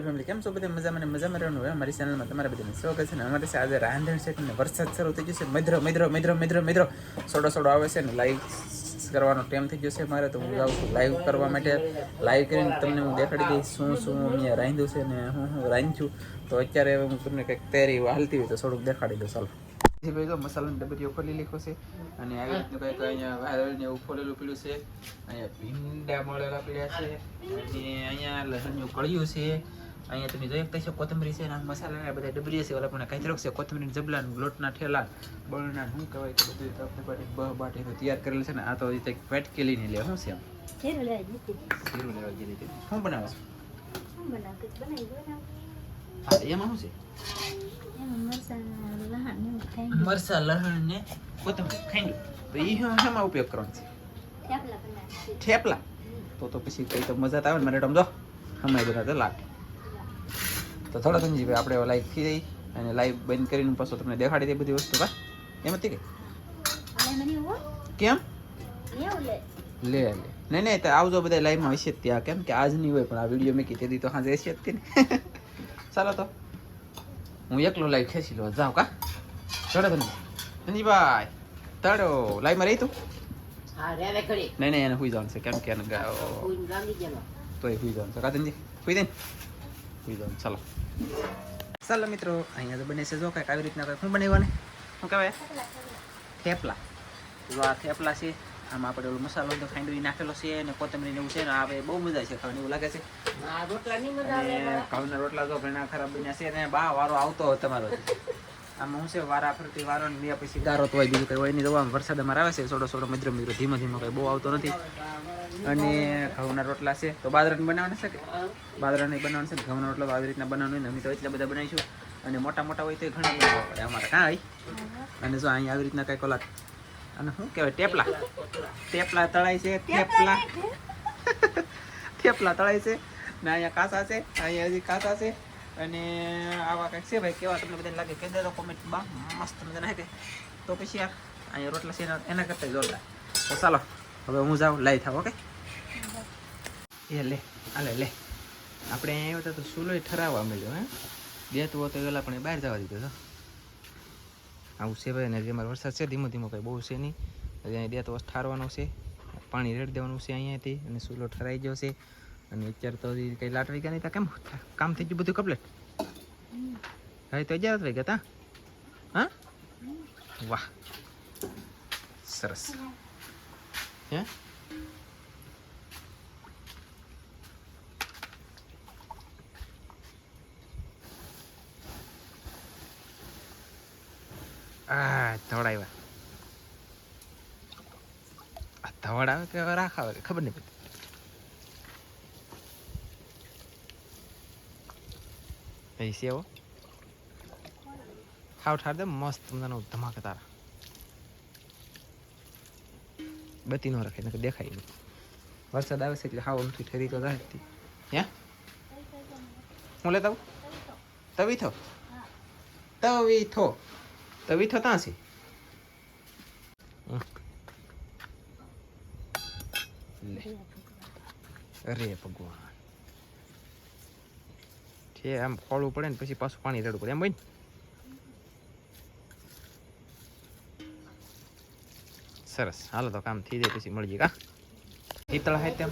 Family કેમ છો બધા મજામાં રહેવાનું હોય અમારી ચેનલમાં તમારા બધાને સ્વાગત છે ને અમારી આજે રાંધણ છે ને વરસાદ શરૂ થઈ ગયો છે મિત્રો સોડો આવે છે ને લાઈવ કરવાનો ટાઈમ થઈ ગયો છે મારે તો હું જાઉં છું લાઈવ કરવા માટે લાઈવ કરીને તમને હું દેખાડી દઈશ શું મેં રાંધ્યું છે ને હું રાંધ્યું તો અત્યારે હું તમને કંઈક તૈયારી હાલતી હોય તો થોડુંક દેખાડી દઉં ચાલો ભાઈ તો મસાલાનો ડબ્બીઓ ખોલી લીધો છે અને આવી રીતનું કંઈક અહીંયા વાદળને એવું ખોલેલું પીલું છે અહીંયા ભીંડા મળેલા પીડ્યા છે અને અહીંયા લસણનું કળિયું છે અહીંયા તમે જોઈ શકતા છો કોથમરી છે અને મસાલા બધા ડબરી છે ઓલા પણ કાંઈ છે કોથમરી જબલા લોટના ઠેલા બળના શું કહેવાય કે બધું તપને બાટી તો તૈયાર કરેલું છે ને આ તો કંઈક પેટ કેલીને લે શું છે શીરું લેવા ગઈ રીતે શું બનાવે હા એમાં શું છે મરસા લહણ ને કોથમરી ખાંડું તો એ શેમાં ઉપયોગ કરવાનો છે થેપલા તો પછી કઈ તો મજા આવે ને મને સમજો હમણાં બધા તો લાગે તો થોડા સમજી આપણે લાઈવ થઈ જઈ અને લાઈવ બંધ કરીને પાછો તમને દેખાડી દે બધી વસ્તુ કા એમ હતી કે કેમ લે નહીં તો આવજો બધા લાઈવમાં હશે જ ત્યાં કેમ કે આજ નહીં હોય પણ આ વિડીયો મેં કીધી તો હા હશે જ તે ને ચાલો તો હું એકલો લાઈવ ખેંચી લો જાઓ કા થોડા સંજીભાઈ તડો લાઈવમાં રહી તું નહીં એને સુઈ જવાનું છે કેમ કે તોય સુઈ જવાનું છે કાતનજી સુઈ દે સુઈ જવાનું ચાલો મિત્રો અહીંયા તો બને છે જો કાંઈક આવી રીતના કંઈક શું બનાવવાને શું કહેવાય થેપલા જો આ થેપલા છે આમાં આપણે ઓલો મસાલો તો ખાંડવી નાખેલો છે અને કોથમરી એવું છે ને આ બહુ મજા છે ખાવાની એવું લાગે છે ઘઉંના રોટલા જો ઘણા ખરાબ બન્યા છે ને બા વારો આવતો હોય તમારો આમાં શું છે વારા ફરતી વારો ને બે પછી ગારો તો હોય બીજું કંઈ હોય નહીં તો વરસાદ અમારે આવે છે થોડો મિત્રો ધીમે કંઈ બહુ આવતો નથી અને ઘઉંના રોટલા છે તો બાજરાને બનાવવાના છે કે બાજરાને બનાવવાનું છે ને ઘઉંના રોટલા તો આવી રીતના બનાવવાનું હોય ને અમે તો એટલા બધા બનાવીશું અને મોટા હોય તો ઘણા બનાવવા પડે અમારે કાં હોય અને જો અહીંયા આવી રીતના કંઈક ઓલા અને શું કહેવાય ટેપલા તળાય છે થેપલા તળાય છે ને અહીંયા કાસા છે અહીંયા હજી કાસા છે અને આવા કંઈક છે ભાઈ કેવા તમને બધાને લાગે કે દે કોમેન્ટ બા મસ્ત મજા નાખે તો પછી યાર અહીંયા રોટલા છે એના કરતાં જોરદાર તો ચાલો હવે હું જાઉં લાઈ થાવ ઓકે એ લે આપણે અહીંયા આવ્યો તો સુલોય ઠરાવવા મળ્યો હે દેતું હોતો પેલા પણ બહાર જવા દીધો તો આવું છે ભાઈ ને જે અમારો વરસાદ છે ધીમો કંઈ બહુ છે નહીં હજી અહીંયા દેતો ઠારવાનો છે પાણી રેડી દેવાનું છે અહીંયાથી અને સુલો ઠરાઈ ગયો છે અને અત્યારે તો કંઈ લાટ વાગ્યા નહીં કેમ કામ થઈ ગયું બધું કમ્પ્લીટ હવે તો 11 વાગ્યા તા હા વાહ સરસ હે ધવડ આવે કે રાખ આવે કે ખબર નહીં પડતી એ સેવો ઠાર દે મસ્ત મજાનો ધમાકા તારા બત્તી ન રાખે ને દેખાય નહીં વરસાદ આવે છે એટલે હાવ અમથી ઠરી તો જાય હે હું લેતા આવું તવીથો ત્યાં છે અરે ભગવાન છે આમ ખોળવું પડે ને પછી પાછું પાણી રેડવું પડે એમ ભાઈ સરસ હાલો તો કામ થઈ જાય પછી મળી જાય કા હિતળ હાય તેમ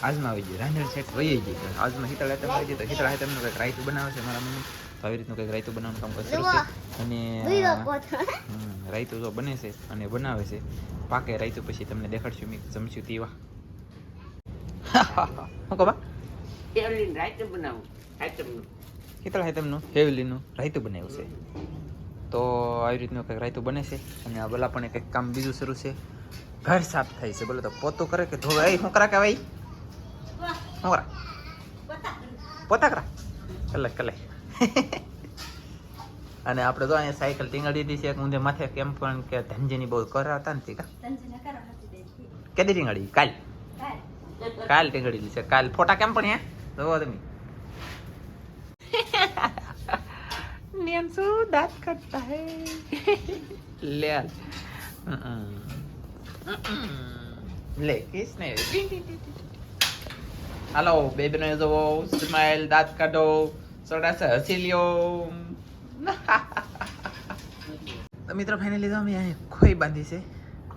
આજમાં આવી જાય રાંધણ સેટ વહી ગઈ આજમાં હિતળ હાય તેમ આવી જાય તો હિતળ હાય તેમનું કંઈક રાયતું બનાવે છે મારા મમ્મી તો આવી રીતનું કંઈક રાયતું બનાવવાનું કામ કરે છે અને રાયતું જો બને છે અને બનાવે છે પાકે રાયતું પછી તમને દેખાડશું મેં જમશું તેવા શું કહો બા રાયતું બનાવું હિતળ હાય તેમનું હેવલીનું રાયતું બનાવ્યું છે તો આવી રીતનું કંઈક રાયતું બને છે અને આ બલા પણ કંઈક કામ બીજું શરૂ છે ઘર સાફ થાય છે બોલો તો પોતું કરે કે ધોવે એ શું કરા કે ભાઈ શું કરા પોતા કરા કલાક અને આપણે તો અહીંયા સાયકલ ટીંગાડી દીધી છે ઊંધે માથે કેમ પણ કે ધનજીની બહુ કરાવતા નથી કા કેદી ટીંગાડી કાલ ટીંગાડી દીધી છે કાલ ફોટા કેમ પણ હે જોવો તમે नियंसु दांत काटता है ले ले किसने હાલો બેબીને જોવો, સ્માઈલ, દાંત કાઢો, સોડા હસી લ્યો. તો મિત્રો ફાઇનલી તો અમે અહીંયા ખોઈ બાંધી છે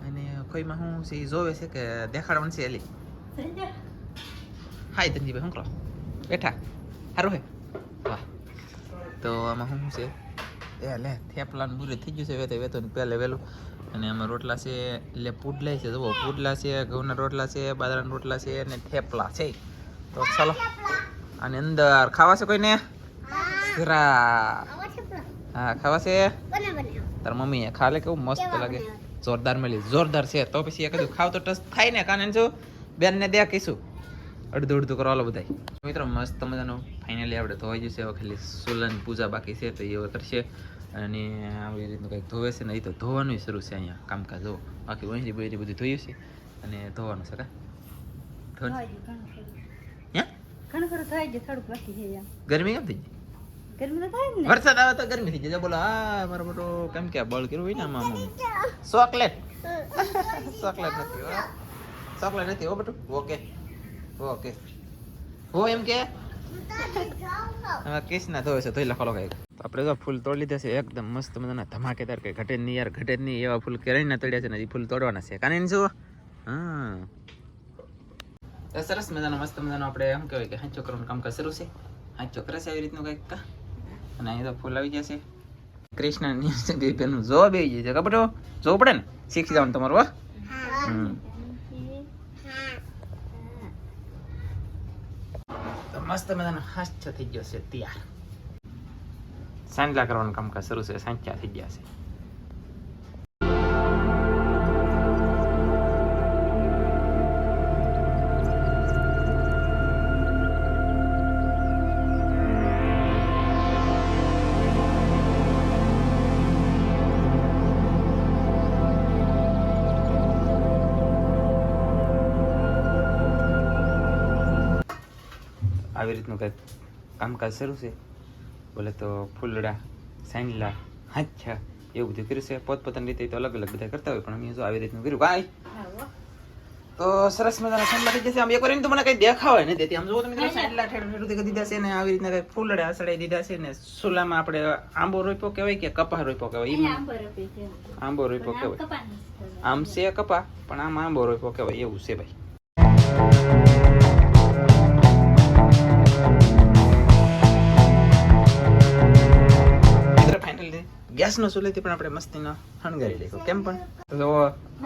અને ખોઈમાં શું છે એ જોવે છે કે દેખાડવાનું છે એલી. હાય ધનજીભાઈ શું કરો બેઠા સારું હે વાહ. તો આમાં શું છે એ લે થેપલાનું પૂરું થઈ ગયું છે વેતો પહેલે વહેલું. અને આમાં રોટલા છે એટલે પુડલા છે જુઓ, પુડલા છે, ઘઉંના રોટલા છે, બાજરાના રોટલા છે અને થેપલા છે. તો ચાલો આની અંદર ખાવા છે કોઈને? હા ખાવા છે. તાર મમ્મી ખા લે કેવું મસ્ત લાગે, જોરદાર મળી, જોરદાર છે. તો પછી એ કીધું ખાવ તો ટસ થાય ને, કાને જો બેન ને દે કહીશું અડધું અડધું કરવા લો બધા. મિત્રો મસ્ત મજાનું ફાઇનલી આપણે ધોવાઈ જશે. હવે ખાલી સોલન પૂજા બાકી છે તો એ હવે કરશે. અને આવી રીતનું કંઈક ધોવે છે ને, એ તો ધોવાનું શરૂ છે અહીંયા કામકાજ. જો બાકી વહીરી બહીરી બધું ધોયું છે અને ધોવાનું છે. ગરમી કેમ થઈ ગઈ? વરસાદ આવે તો ગરમી થઈ જાય. બોલો હા મારો મોટો કેમ કે બળ કર્યું હોય ને આમાં ચોકલેટ ચોકલેટ નથી, ચોકલેટ નથી હો બટુ. ઓકે ઓકે હો એમ કે કિસના ધોવે છે ધોઈ લખો કઈ. આપણે તો ફૂલ તોડી લીધા છે એકદમ મસ્ત મજાના ધમાકેદાર. કઈ ઘટે નહીં યાર, ઘટે જ નહીં એવા ફૂલ કેળીના તોડ્યા છે ને એ ફૂલ તોડવાના છે. કાને શું હા સરસ મજાનો મસ્ત મજાનો આપણે એમ કહેવાય કે હાંચો કરવાનું કામકાજ શરૂ છે. હાંચો કરે છે આવી રીતનું કંઈક. અને અહીં તો ફૂલ આવી ગયા છે. કૃષ્ણ બે બેનું જોવા બે જાય છે ખબર જોવું પડે ને, શીખી જવાનું તમારું. વાહ તો મસ્ત મજાનો હાસ્ય થઈ ગયો છે તૈયાર. સાંજલા કરવાનું કામકાજ શરૂ છે. સાંચા થઈ ગયા છે. આવી રીતનું કંઈક કામકાજ શરૂ છે. બોલે તો ફૂલડા, સાંજલા, હાથ્યા એવું બધું કર્યું છે. પોતપોતાની રીતે તો અલગ અલગ બધા કરતા હોય, પણ અમે જો આવી રીતનું કર્યું ભાઈ. તો સરસ મજાના સાંજલા થઈ જશે. આમ એક વાર તો મને કઈ દેખાવાય ને તેથી આમ જો તમે સાંજલા ઠેઠ દીધા છે ને આવી રીતના કઈ ફૂલડા અસડાઈ દીધા છે ને. સુલામાં આપણે આંબો રોપ્યો કહેવાય કે કપા રોપ્યો કહેવાય? આંબો રોપ્યો કહેવાય. આમ છે કપા પણ આમ આંબો રોપ્યો કહેવાય એવું છે ભાઈ. ગેસનો ચૂલાથી પણ આપણે મસ્તીનો હણગારી લખ્યો કેમ પણ તો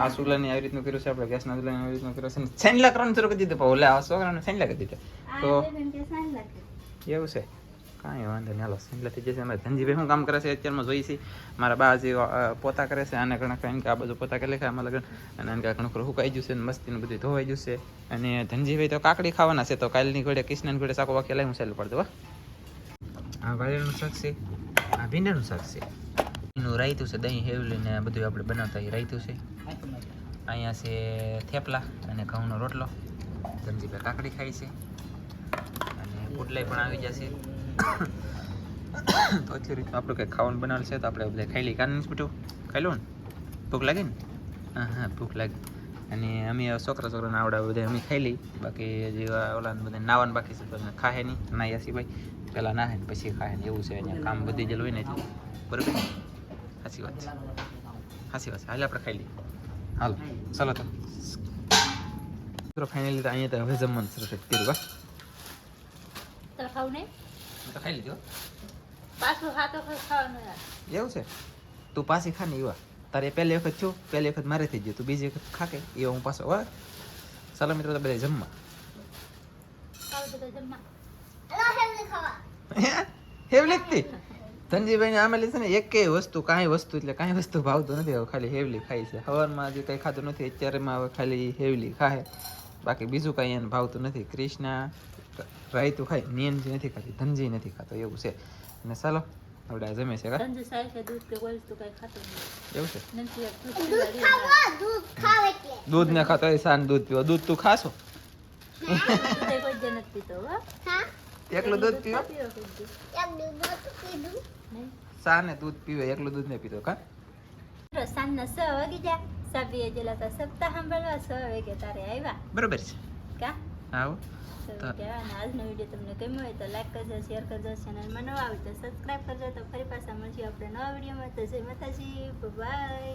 આ ચૂલાની આવી રીતનું કર્યું છે આપણે. ગેસના ચૂલાની આવી રીતનું કર્યું છે. સાંજલા કરવાનું શરૂ કરી દીધું. ઓલા આ છોકરાને સાંજલા કરી દીધા તો એવું છે. કાંઈ વાંધો નહીં હાલો સાંજલા થઈ જશે. અમારે ધનજીભાઈ શું કામ કરે છે અત્યારમાં જોઈ છે. મારા બા જે પોતા કરે છે આને ઘણા કારણ કે આ બધું પોતા કરી લેખા આમાં લગન અને આને ઘણું ખરું સુકાઈ જશે ને મસ્તીનું બધું ધોવાઈ જશે. અને ધનજીભાઈ તો કાકડી ખાવાના છે તો કાલની ઘોડે કિશનાની ઘોડે શાકો વાક્યા લઈ હું સેલ પડતો. આ વાળીનું શાક છે, આ ભીંડાનું શાક છે, એનું રાયતું છે, દહીં હેવલી ને બધું આપણે બનાવતા એ રાયતું છે. અહીંયા છે થેપલા અને ઘઉંનો રોટલો. ધનજીભાઈ કાકડી ખાઈ છે અને પુડલાઈ પણ આવી જશે. તો એટલી રીતનું આપણું કંઈક ખાવાનું બનાવેલ છે તો આપણે બધા ખાઈ લઈએ. કાન બેઠું ખાઈ લો ને, ભૂખ લાગે ને? હા ભૂખ લાગે. અને અમે છોકરાને આવડે બધા અમે ખાઈ લઈ. બાકી જે ઓલા બધા નાવાનું બાકી છે તો ખાહે નહીં. નાયા સિવાય પહેલાં નાહે ને પછી ખાહે ને એવું છે. અહીંયા કામ બધી જેલ હોય ને એટલે બરાબર. સાચી વાત છે, સાચી વાત છે. હાલ આપણે ખાઈ લઈએ. હાલો ચાલો તો ફાઇનલી તો અહીંયા તો હવે જમવાનું શરૂ થઈ ગયું. તો ખાઈ લીધો એવું છે. તું પાછી ખા ને એવા તારે પહેલી વખત છું, પહેલી વખત મારે થઈ ગયું, તું બીજી વખત ખાકે એવા હું પાછો. વાહ ચાલો મિત્રો તો બધા જમવા. હેવલી ધનજીભાઈ આમેલી છે ને એક વસ્તુ કાંઈ વસ્તુ એટલે કાંઈ વસ્તુ ભાવતું નથી. હવે ખાલી હેવલી ખાઈ છે. હવારમાં જે કંઈ ખાતું નથી અત્યારેમાં હવે ખાલી હેવલી ખાય. બાકી બીજું કાંઈ એને ભાવતું નથી. કૃષ્ણા રાયતું ખાય, નિયનજી નથી ખાતી, ધનજી નથી ખાતો એવું છે. અને ચાલો આપણે જમે છે એવું છે. દૂધ ને ખાતો હોય સાન દૂધ પીવો. દૂધ તું ખાશો? એકલું દૂધ પીવો? સાને દૂધ પીવે એકલું દૂધ ને પીતો કા? સાંજના 6 વાગી ગયા. સાબીએ જેલા સપ્તાહ સાંભળવા 6 વાગે તારે આવ્યા બરોબર છે. કા આવો તો આજનો વિડીયો તમને ગમ્યો હોય તો લાઈક કરજો, શેર કરજો, ચેનલમાં નવા આવે તો સબસ્ક્રાઈબ કરજો. તો ફરી પાછા મળીએ આપણે નવા વિડીયોમાં. તો જય માતાજી, બાય.